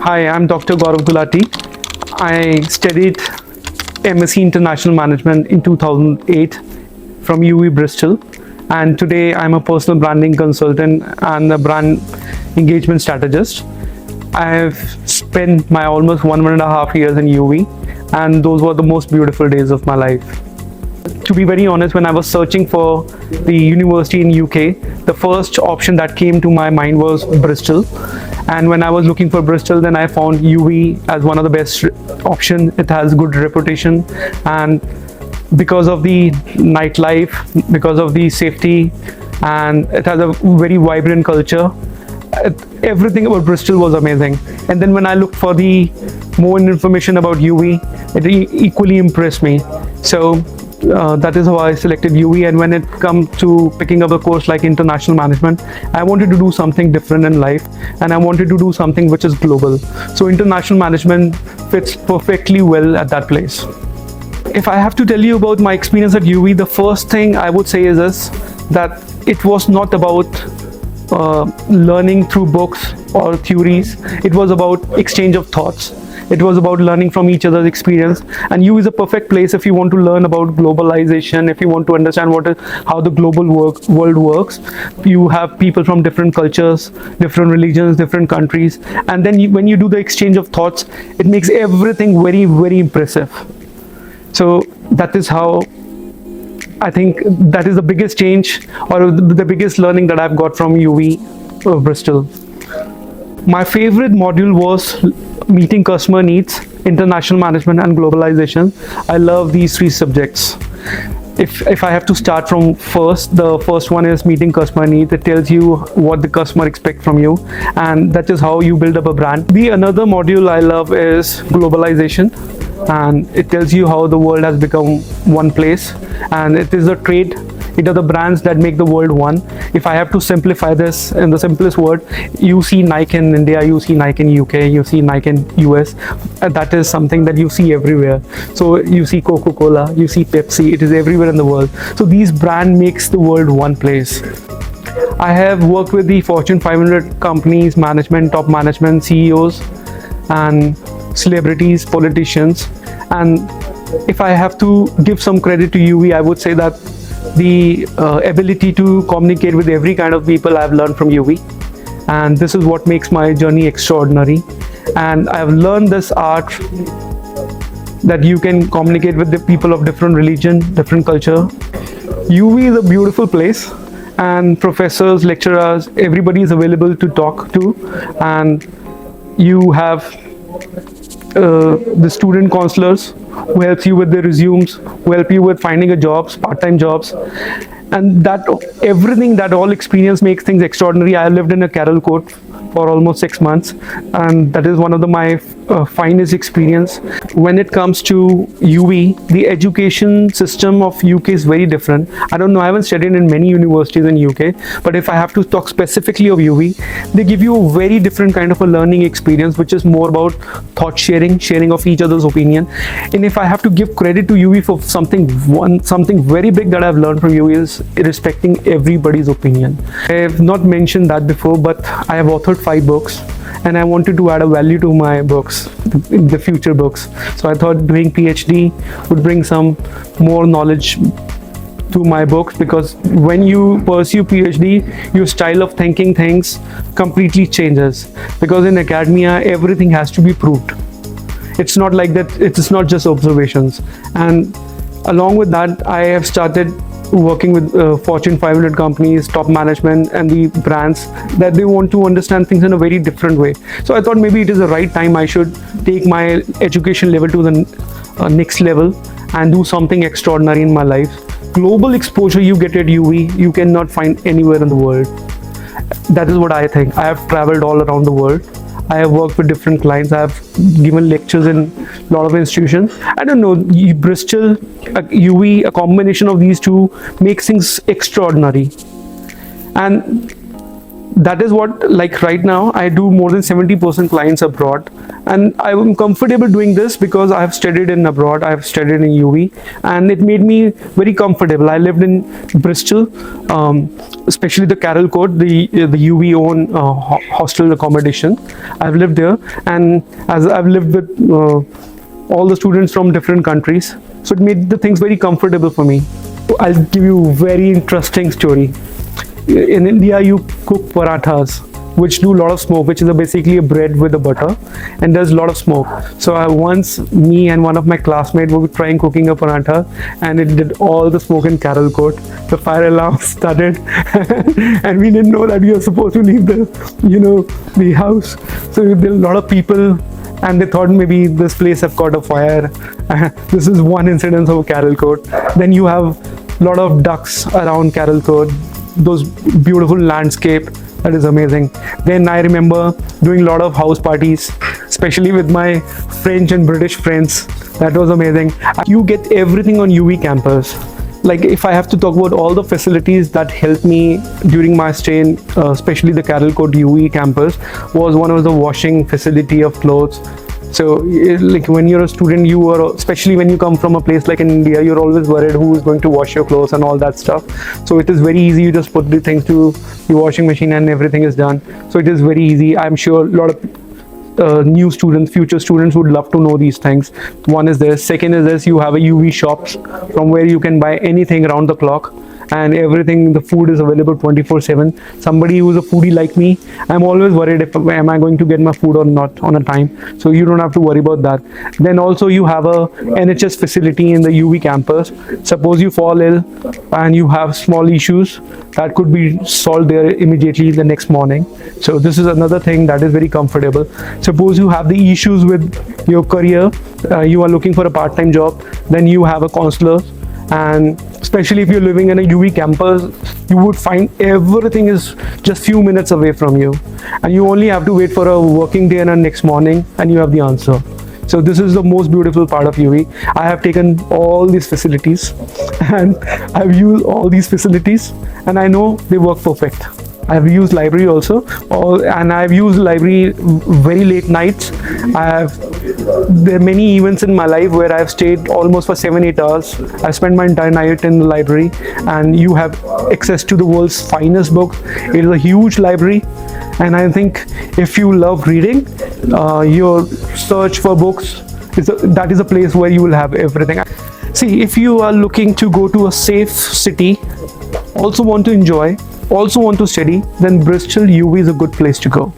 Hi, I'm Dr. Gaurav Gulati. I studied MSc International Management in 2008 from UWE Bristol, and today I'm a personal branding consultant and a brand engagement strategist. I've spent my almost 1.5 years in UWE, and those were the most beautiful days of my life. To be very honest, when I was searching for the university in UK, the first option that came to my mind was Bristol. And when I was looking for Bristol, then I found UWE as one of the best option. It has good reputation, and because of the nightlife, because of the safety, and it has a very vibrant culture. Everything about Bristol was amazing. And then when I looked for the more information about UWE, it equally impressed me. So that is how I selected UWE. And when it comes to picking up a course like international management, I wanted to do something different in life, and I wanted to do something which is global. So international management fits perfectly well at that place. If I have to tell you about my experience at UWE, the first thing I would say is this, that it was not about learning through books or theories. It was about exchange of thoughts. It was about learning from each other's experience, and UWE is a perfect place if you want to learn about globalization, if you want to understand how the global world works. You have people from different cultures, different religions, different countries, and then when you do the exchange of thoughts, it makes everything very, very impressive. So that is how I think that is the biggest change or the biggest learning that I've got from UWE Bristol. My favorite module was meeting customer needs, international management, and globalization. I love these three subjects. If I have to start from the first one is meeting customer needs. It tells you what the customer expects from you, and that is how you build up a brand. The another module I love is globalization, and it tells you how the world has become one place, and it is a trade. It are the brands that make the world one. If I have to simplify this in the simplest word, you see Nike in India, you see Nike in UK, you see Nike in US. That is something that you see everywhere. So you see Coca-Cola, you see Pepsi, it is everywhere in the world. So these brand makes the world one place. I have worked with the Fortune 500 companies, top management, CEOs, and celebrities, politicians. And if I have to give some credit to UWE, I would say that the ability to communicate with every kind of people I've learned from UWE, and this is what makes my journey extraordinary. And I've learned this art that you can communicate with the people of different religion, different culture. UWE is a beautiful place, and professors, lecturers, everybody is available to talk to, and you have the student counselors who helps you with the resumes, who help you with finding a jobs, part-time jobs, and that all experience makes things extraordinary. I lived in a Carroll Court for almost 6 months, and that is one of my finest experience. When it comes to UWE, the education system of UK is very different. I don't know, I haven't studied in many universities in UK, but if I have to talk specifically of UWE, they give you a very different kind of a learning experience, which is more about thought sharing of each other's opinion. And if I have to give credit to UWE for something very big that I've learned from UWE is respecting everybody's opinion. I have not mentioned that before, but I have authored 5 books, and I wanted to add a value to my books, the future books. So I thought doing PhD would bring some more knowledge to my books, because when you pursue PhD, your style of thinking things completely changes, because in academia everything has to be proved. It's not like that, it's not just observations. And along with that, I have started working with Fortune 500 companies, top management, and the brands that they want to understand things in a very different way. So I thought maybe it is the right time I should take my education level to the next level and do something extraordinary in my life. Global exposure you get at UWE, you cannot find anywhere in the world. That is what I think. I have traveled all around the world. I have worked with different clients. I have given lectures in a lot of institutions. I don't know, Bristol, UWE, a combination of these two makes things extraordinary. And that is what, like right now I do more than 70% clients abroad, and I'm comfortable doing this because I have studied in abroad. I have studied in UWE, and it made me very comfortable. I lived in Bristol, especially the Carroll Court, the UWE own hostel accommodation. I've lived there, and as I've lived with all the students from different countries, so it made the things very comfortable for me. I'll give you a very interesting story. In India, you cook parathas, which do a lot of smoke, which is basically a bread with a butter, and does a lot of smoke. So once me and one of my classmates were trying cooking a paratha, and it did all the smoke in Carroll Court. The fire alarm started, and we didn't know that we were supposed to leave the house. So there were a lot of people, and they thought maybe this place have caught a fire. This is one incident of Carroll Court. Then you have a lot of ducks around Carroll Court, those beautiful landscape, that is amazing. Then I remember doing a lot of house parties, especially with my French and British friends. That was amazing. You get everything on UWE campus. Like if I have to talk about all the facilities that helped me during my stay in especially the Carroll Court UWE campus, was one of the washing facility of clothes. So like when you're a student, you are, especially when you come from a place like in India, you're always worried who is going to wash your clothes and all that stuff. So it is very easy. You just put the things to the washing machine and everything is done. So it is very easy. I'm sure a lot of new students, future students would love to know these things. One is this. Second is this, you have a UWE shops from where you can buy anything around the clock, and everything, the food is available 24/7. Somebody who's a foodie like me, I'm always worried if am I going to get my food or not on a time. So you don't have to worry about that. Then also you have a NHS facility in the UWE campus. Suppose you fall ill and you have small issues, that could be solved there immediately the next morning. So this is another thing that is very comfortable. Suppose you have the issues with your career, you are looking for a part-time job, then you have a counselor. And especially if you're living in a UWE campus, you would find everything is just few minutes away from you, and you only have to wait for a working day and a next morning and you have the answer. So this is the most beautiful part of UWE. I have taken all these facilities and I've used all these facilities, and I know they work perfect. I've used library also, and I've used library very late nights. There are many events in my life where I've stayed almost for 7-8 hours. I spent my entire night in the library, and you have access to the world's finest book. It is a huge library, and I think if you love reading, your search for books, that is a place where you will have everything. See, if you are looking to go to a safe city, also want to enjoy, also want to study, then Bristol UWE is a good place to go.